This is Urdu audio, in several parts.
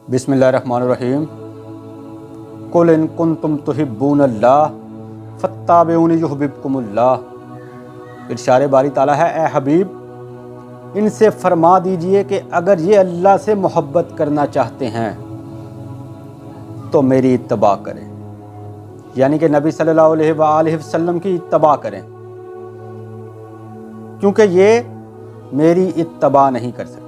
بسم اللہ الرحمن الرحیم۔ قل ان کنتم تحبون اللہ فاتبعونی یحببکم اللہ۔ ارشاد باری تعالیٰ ہے، اے حبیب ان سے فرما دیجئے کہ اگر یہ اللہ سے محبت کرنا چاہتے ہیں تو میری اتباع کریں، یعنی کہ نبی صلی اللہ علیہ وآلہ وسلم کی اتباع کریں، کیونکہ یہ میری اتباع نہیں کر سکتے،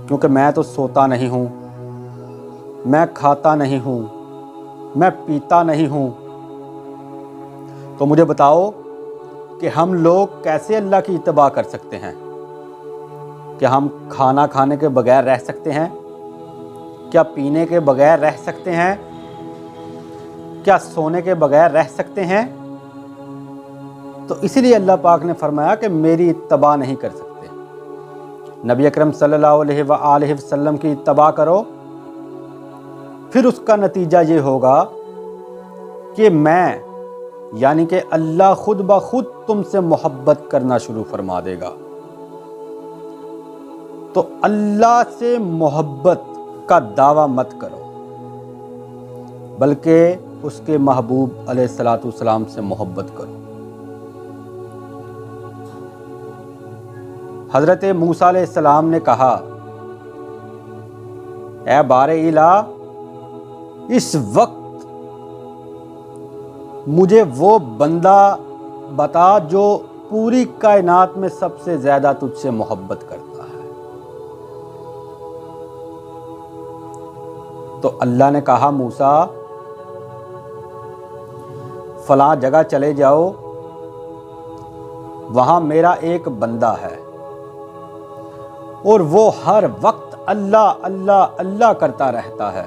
کیونکہ میں تو سوتا نہیں ہوں، میں کھاتا نہیں ہوں، میں پیتا نہیں ہوں۔ تو مجھے بتاؤ کہ ہم لوگ کیسے اللہ کی اتباع کر سکتے ہیں؟ کیا ہم کھانا کھانے کے بغیر رہ سکتے ہیں؟ کیا پینے کے بغیر رہ سکتے ہیں؟ کیا سونے کے بغیر رہ سکتے ہیں؟ تو اسی لیے اللہ پاک نے فرمایا کہ میری اتباع نہیں کر سکتے۔ نبی اکرم صلی اللہ علیہ وآلہ وسلم کی اتباع کرو، پھر اس کا نتیجہ یہ ہوگا کہ میں یعنی کہ اللہ خود بخود تم سے محبت کرنا شروع فرما دے گا۔ تو اللہ سے محبت کا دعویٰ مت کرو، بلکہ اس کے محبوب علیہ الصلوۃ والسلام سے محبت کرو۔ حضرت موسیٰ علیہ السلام نے کہا، اے بارئ الہ اس وقت مجھے وہ بندہ بتا جو پوری کائنات میں سب سے زیادہ تجھ سے محبت کرتا ہے۔ تو اللہ نے کہا، موسیٰ فلاں جگہ چلے جاؤ، وہاں میرا ایک بندہ ہے اور وہ ہر وقت اللہ اللہ اللہ کرتا رہتا ہے،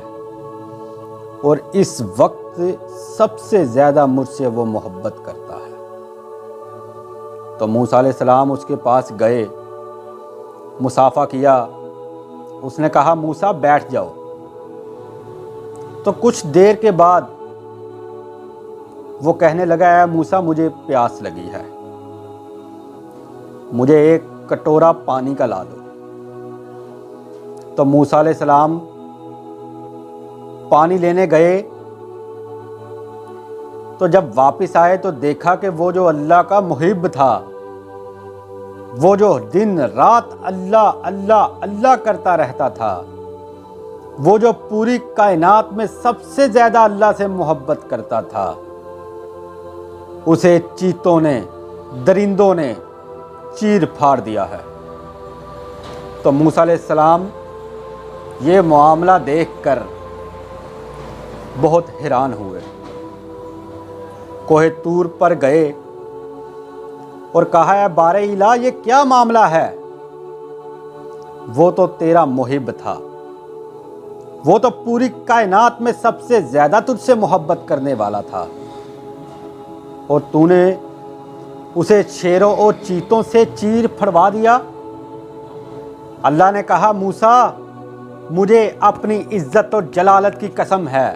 اور اس وقت سب سے زیادہ مجھ سے وہ محبت کرتا ہے۔ تو موسیٰ علیہ السلام اس کے پاس گئے، مصافحہ کیا، اس نے کہا، موسیٰ بیٹھ جاؤ۔ تو کچھ دیر کے بعد وہ کہنے لگا، اے موسیٰ مجھے پیاس لگی ہے، مجھے ایک کٹورا پانی کا لا دو۔ تو موسیٰ علیہ السلام پانی لینے گئے، تو جب واپس آئے تو دیکھا کہ وہ جو اللہ کا محب تھا، وہ جو دن رات اللہ اللہ اللہ کرتا رہتا تھا، وہ جو پوری کائنات میں سب سے زیادہ اللہ سے محبت کرتا تھا، اسے چیتوں نے، درندوں نے چیر پھاڑ دیا ہے۔ تو موسیٰ علیہ السلام یہ معاملہ دیکھ کر بہت حیران ہوئے، کوہ طور پر گئے اور کہا، اے بارئ الہ یہ کیا معاملہ ہے؟ وہ تو تیرا محب تھا، وہ تو پوری کائنات میں سب سے زیادہ تجھ سے محبت کرنے والا تھا، اور تو نے اسے شیروں اور چیتوں سے چیر پھڑوا دیا۔ اللہ نے کہا، موسیٰ مجھے اپنی عزت و جلالت کی قسم ہے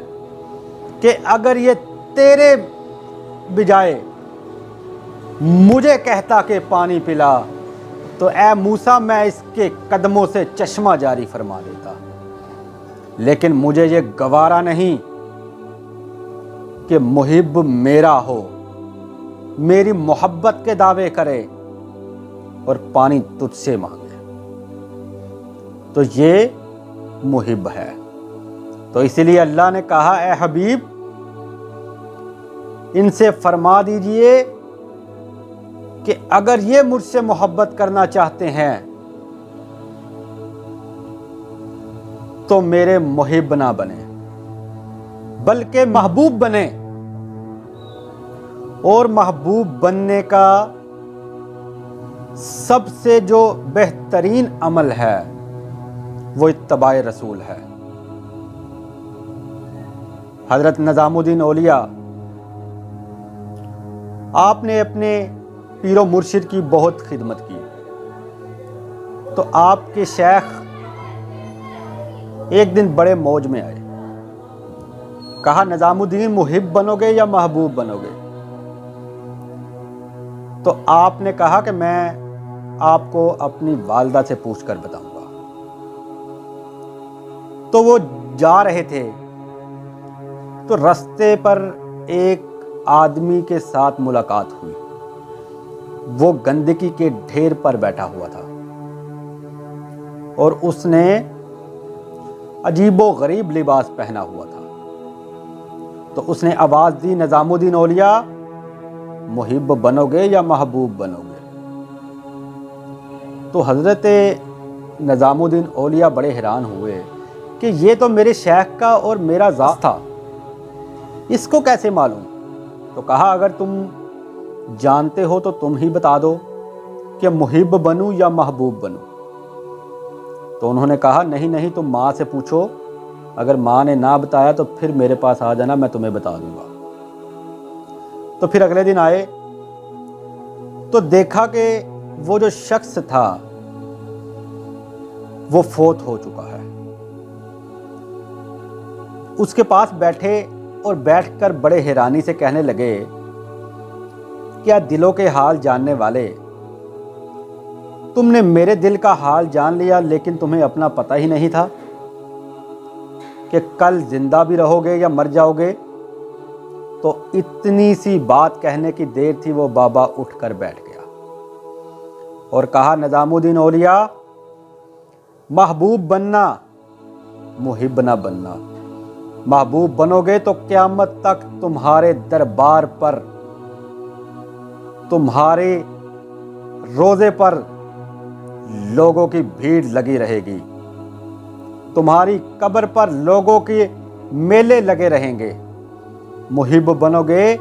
کہ اگر یہ تیرے بجائے مجھے کہتا کہ پانی پلا، تو اے موسیٰ میں اس کے قدموں سے چشمہ جاری فرما دیتا، لیکن مجھے یہ گوارا نہیں کہ محب میرا ہو، میری محبت کے دعوے کرے اور پانی تجھ سے مانگے۔ تو یہ محب ہے۔ تو اسی لیے اللہ نے کہا، اے حبیب ان سے فرما دیجئے کہ اگر یہ مجھ سے محبت کرنا چاہتے ہیں تو میرے محب نہ بنے، بلکہ محبوب بنے، اور محبوب بننے کا سب سے جو بہترین عمل ہے وہ اتباع رسول ہے۔ حضرت نظام الدین اولیاء آپ نے اپنے پیر و مرشد کی بہت خدمت کی، تو آپ کے شیخ ایک دن بڑے موج میں آئے، کہا، نظام الدین محب بنو گے یا محبوب بنو گے؟ تو آپ نے کہا کہ میں آپ کو اپنی والدہ سے پوچھ کر بتاؤں گا۔ تو وہ جا رہے تھے تو رستے پر ایک آدمی کے ساتھ ملاقات ہوئی. وہ گندگی کے ڈھیر پر بیٹھا ہوا تھا اور اس نے عجیب و غریب لباس پہنا ہوا تھا. تو اس نے آواز دی, نظام الدین اولیاء محب بنو گے یا محبوب بنو گے؟ تو حضرت نظام الدین اولیاء بڑے حیران ہوئے کہ یہ تو میرے شیخ کا اور میرا ذات تھا, اس کو کیسے معلوم؟ تو کہا اگر تم جانتے ہو تو تم ہی بتا دو کہ محب بنوں یا محبوب بنوں. تو انہوں نے کہا نہیں تم ماں سے پوچھو, اگر ماں نے نہ بتایا تو پھر میرے پاس آ جانا, میں تمہیں بتا دوں گا. تو پھر اگلے دن آئے تو دیکھا کہ وہ جو شخص تھا وہ فوت ہو چکا ہے. اس کے پاس بیٹھے اور بیٹھ کر بڑے حیرانی سے کہنے لگے, کیا دلوں کے حال جاننے والے, تم نے میرے دل کا حال جان لیا لیکن تمہیں اپنا پتہ ہی نہیں تھا کہ کل زندہ بھی رہو گے یا مر جاؤ گے. تو اتنی سی بات کہنے کی دیر تھی, وہ بابا اٹھ کر بیٹھ گیا اور کہا نظام الدین اولیاء محبوب بننا, محب نہ بننا. محبوب بنو گے تو قیامت تک تمہارے دربار پر, تمہارے روزے پر لوگوں کی بھیڑ لگی رہے گی, تمہاری قبر پر لوگوں کے میلے لگے رہیں گے. محب بنو گے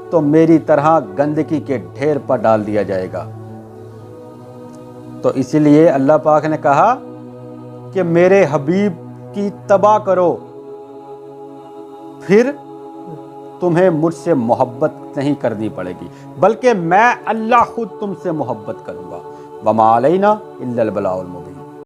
تو میری طرح گندگی کے ڈھیر پر ڈال دیا جائے گا. تو اسی لیے اللہ پاک نے کہا کہ میرے حبیب کی اتباع کرو, پھر تمہیں مجھ سے محبت نہیں کرنی پڑے گی, بلکہ میں اللہ خود تم سے محبت کروں گا. وما علینا الا البلاغ المبین.